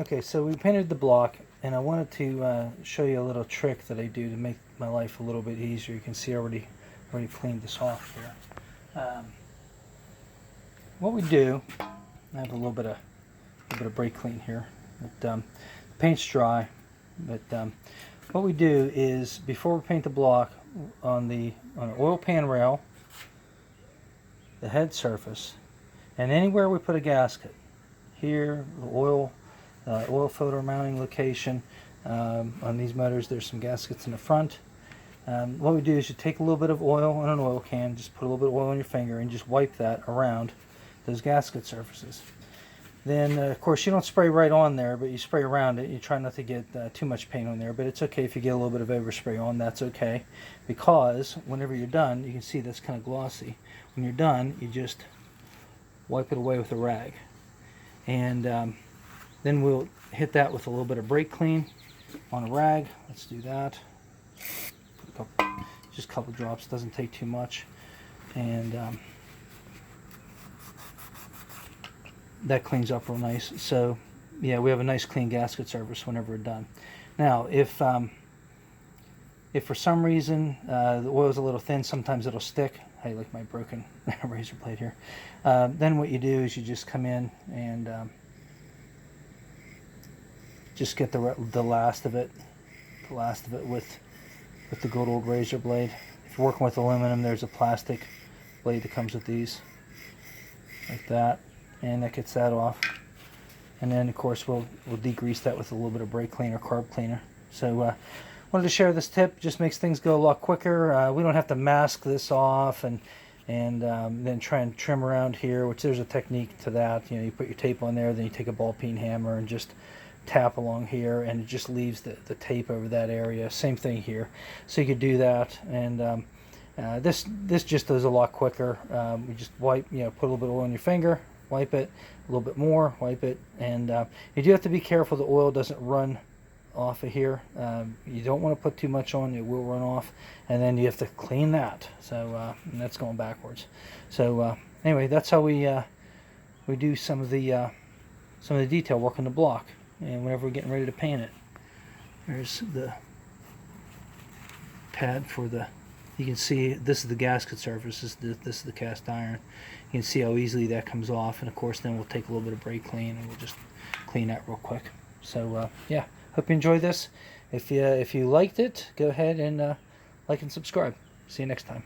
Okay, so we painted the block, and I wanted to show you a little trick that I do to make my life a little bit easier. You can see I already cleaned this off here. What we do, I have a little bit of brake clean here. But, the paint's dry, but what we do is before we paint the block on the oil pan rail, the head surface, and anywhere we put a gasket, here, the oil filter mounting location. On these motors, there's some gaskets in the front. What we do is you take a little bit of oil on an oil can, just put a little bit of oil on your finger, and just wipe that around those gasket surfaces. Then, of course, you don't spray right on there, but you spray around it. You try not to get too much paint on there, but it's okay if you get a little bit of overspray on. That's okay, because whenever you're done, you can see that's kind of glossy. When you're done, you just wipe it away with a rag. And then we'll hit that with a little bit of brake clean on a rag. Let's do that. Just a couple drops, doesn't take too much. And that cleans up real nice. So yeah, we have a nice clean gasket surface whenever we're done. Now if for some reason the oil's a little thin, sometimes it'll stick. I like my broken razor blade here. Then what you do is you just come in and just get the last of it with the good old razor blade. If you're working with aluminum, there's a plastic blade that comes with these, like that, and that gets that off. And then of course we'll degrease that with a little bit of brake cleaner, carb cleaner. So wanted to share this tip. Just makes things go a lot quicker. We don't have to mask this off and then try and trim around here, which there's a technique to that. You know, you put your tape on there, then you take a ball peen hammer and just tap along here, and it just leaves the tape over that area. Same thing here. So you could do that, and this just does a lot quicker. You just wipe, put a little bit of oil on your finger, wipe it, a little bit more, wipe it, and you do have to be careful the oil doesn't run off of here. You don't want to put too much on, it will run off, and then you have to clean that. So and that's going backwards. So anyway, that's how we do some of the detail work on the block. And whenever we're getting ready to paint it, there's the pad for the, you can see this is the gasket surface, this is the cast iron. You can see how easily that comes off, and of course then we'll take a little bit of brake clean and we'll just clean that real quick. So yeah, hope you enjoyed this. If you liked it, go ahead and like and subscribe. See you next time.